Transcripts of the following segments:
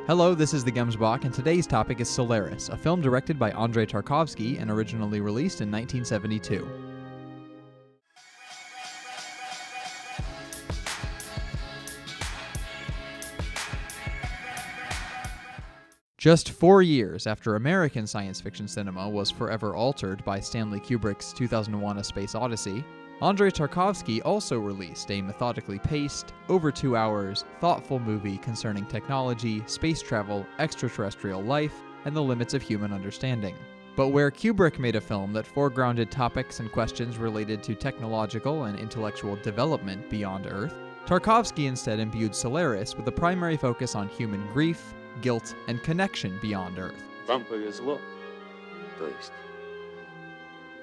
Hello, this is the Gemsbach, and today's topic is Solaris, a film directed by Andrei Tarkovsky and originally released in 1972. Just 4 years after American science fiction cinema was forever altered by Stanley Kubrick's 2001: A Space Odyssey, Andrei Tarkovsky also released a methodically paced, over 2 hours, thoughtful movie concerning technology, space travel, extraterrestrial life, and the limits of human understanding. But where Kubrick made a film that foregrounded topics and questions related to technological and intellectual development beyond Earth, Tarkovsky instead imbued Solaris with a primary focus on human grief, guilt, and connection beyond Earth. Вам повезло. То есть?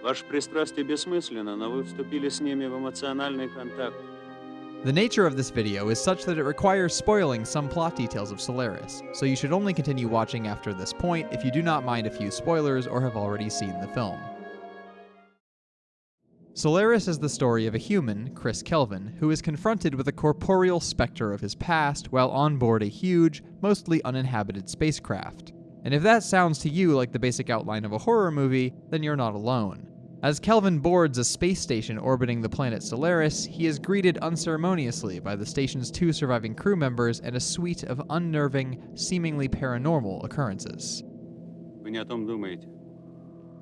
Ваше пристрастие бессмысленно, но вы вступили с ними в эмоциональный контакт. The nature of this video is such that it requires spoiling some plot details of Solaris, so you should only continue watching after this point if you do not mind a few spoilers or have already seen the film. Solaris is the story of a human, Chris Kelvin, who is confronted with a corporeal specter of his past while on board a huge, mostly uninhabited spacecraft. And if that sounds to you like the basic outline of a horror movie, then you're not alone. As Kelvin boards a space station orbiting the planet Solaris, he is greeted unceremoniously by the station's 2 surviving crew members and a suite of unnerving, seemingly paranormal occurrences. Вы не о том думаете.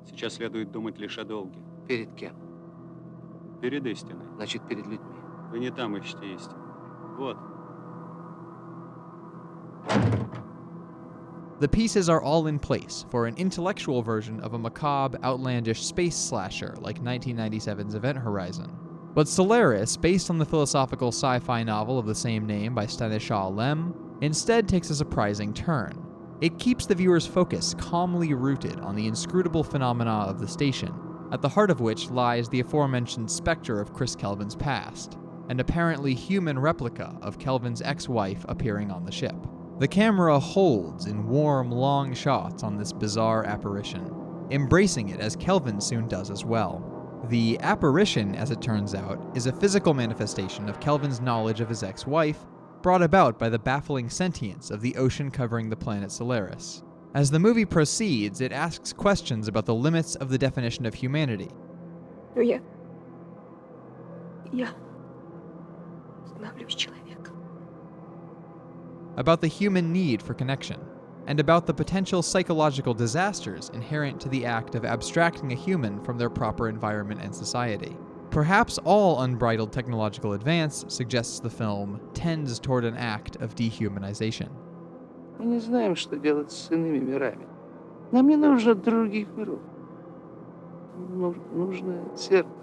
Сейчас следует думать лишь о долге. Перед кем? Перед истиной. Значит, перед людьми. Вы не там ищете истину. Вот. The pieces are all in place for an intellectual version of a macabre, outlandish space slasher like 1997's Event Horizon. But Solaris, based on the philosophical sci-fi novel of the same name by Stanisław Lem, instead takes a surprising turn. It keeps the viewer's focus calmly rooted on the inscrutable phenomena of the station, at the heart of which lies the aforementioned specter of Chris Kelvin's past, an apparently human replica of Kelvin's ex-wife appearing on the ship. The camera holds in warm, long shots on this bizarre apparition, embracing it as Kelvin soon does as well. The apparition, as it turns out, is a physical manifestation of Kelvin's knowledge of his ex-wife, brought about by the baffling sentience of the ocean covering the planet Solaris. As the movie proceeds, it asks questions about the limits of the definition of humanity. Я становлюсь человеком. About the human need for connection, and about the potential psychological disasters inherent to the act of abstracting a human from their proper environment and society. Perhaps all unbridled technological advance, suggests the film, tends toward an act of dehumanization. Мы не знаем, что делать с иными мирами. Нам не нужно других миров. Нужно зеркало.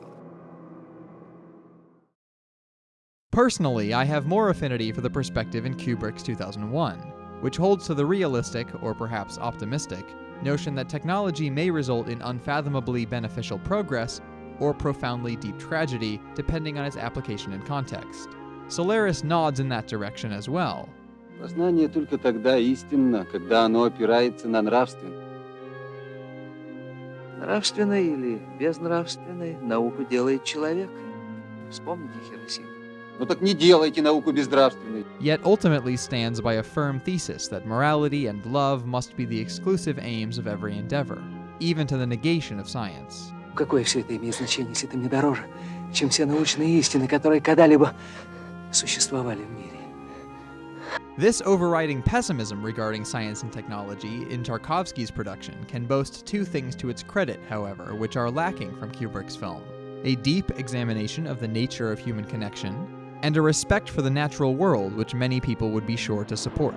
Personally, I have more affinity for the perspective in Kubrick's 2001, which holds to the realistic, or perhaps optimistic, notion that technology may result in unfathomably beneficial progress or profoundly deep tragedy, depending on its application and context. Solaris nods in that direction as well. Познание только тогда истинно, когда оно опирается на нравственное. Нравственной или безнравственной науку делает человек. Вспомните Хиросиму. Ну так не делайте науку безнравственной. Yet ultimately stands by a firm thesis that morality and love must be the exclusive aims of every endeavor, even to the negation of science. Какое все это имеет значение, если это мне дороже, чем все научные истины, которые когда-либо существовали в мире? This overriding pessimism regarding science and technology in Tarkovsky's production can boast 2 things to its credit, however, which are lacking from Kubrick's film: a deep examination of the nature of human connection, and a respect for the natural world which many people would be sure to support.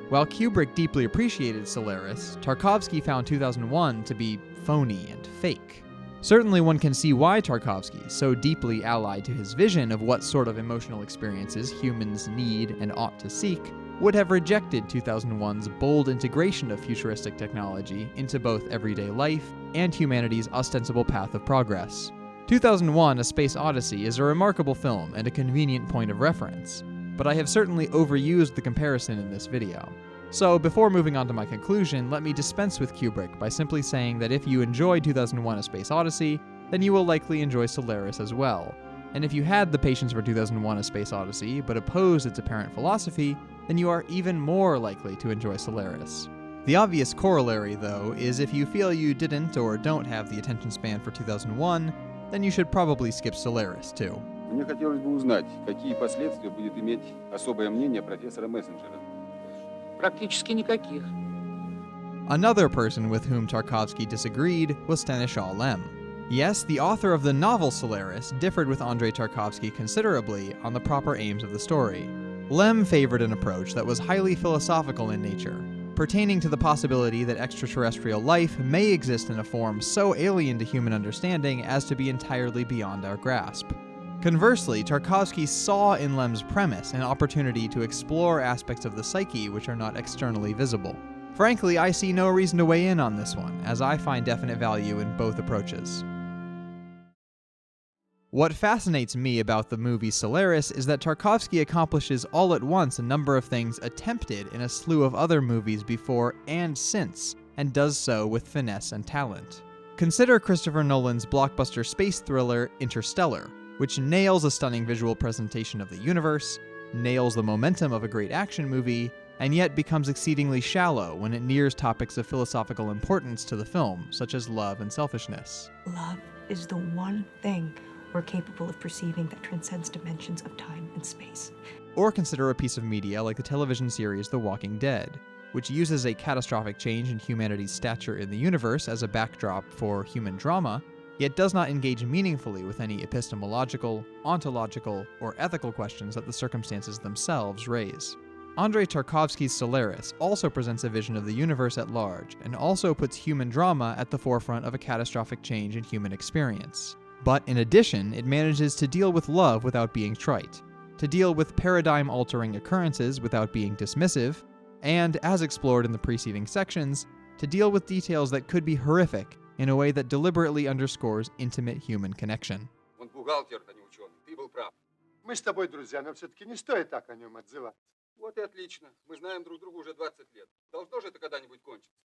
While Kubrick deeply appreciated Solaris, Tarkovsky found 2001 to be phony and fake. Certainly one can see why Tarkovsky, so deeply allied to his vision of what sort of emotional experiences humans need and ought to seek, would have rejected 2001's bold integration of futuristic technology into both everyday life and humanity's ostensible path of progress. 2001: A Space Odyssey is a remarkable film and a convenient point of reference, but I have certainly overused the comparison in this video. So before moving on to my conclusion, let me dispense with Kubrick by simply saying that if you enjoyed 2001: A Space Odyssey, then you will likely enjoy Solaris as well. And if you had the patience for 2001: A Space Odyssey, but opposed its apparent philosophy, then you are even more likely to enjoy Solaris. The obvious corollary, though, is if you feel you didn't or don't have the attention span for 2001, then you should probably skip Solaris too. Мне хотелось бы узнать, какие последствия будет иметь особое мнение профессора Мессенджера. Практически никаких. Another person with whom Tarkovsky disagreed was Stanisław Lem. Yes, the author of the novel Solaris differed with Andrei Tarkovsky considerably on the proper aims of the story. Lem favored an approach that was highly philosophical in nature, pertaining to the possibility that extraterrestrial life may exist in a form so alien to human understanding as to be entirely beyond our grasp. Conversely, Tarkovsky saw in Lem's premise an opportunity to explore aspects of the psyche which are not externally visible. Frankly, I see no reason to weigh in on this one, as I find definite value in both approaches. What fascinates me about the movie Solaris is that Tarkovsky accomplishes all at once a number of things attempted in a slew of other movies before and since, and does so with finesse and talent. Consider Christopher Nolan's blockbuster space thriller Interstellar, which nails a stunning visual presentation of the universe, nails the momentum of a great action movie, and yet becomes exceedingly shallow when it nears topics of philosophical importance to the film, such as love and selfishness. Love is the one thing we're capable of perceiving that transcends dimensions of time and space. Or consider a piece of media like the television series The Walking Dead, which uses a catastrophic change in humanity's stature in the universe as a backdrop for human drama, yet does not engage meaningfully with any epistemological, ontological, or ethical questions that the circumstances themselves raise. Andrei Tarkovsky's Solaris also presents a vision of the universe at large, and also puts human drama at the forefront of a catastrophic change in human experience. But in addition, it manages to deal with love without being trite, to deal with paradigm-altering occurrences without being dismissive, and, as explored in the preceding sections, to deal with details that could be horrific in a way that deliberately underscores intimate human connection. Он бухгалтер, а не ученый. Ты был прав. Мы с тобой друзья, но все-таки не стоит так о нем отзываться. Вот и отлично. Мы знаем друг друга уже 20 лет. Должно же это когда-нибудь кончиться.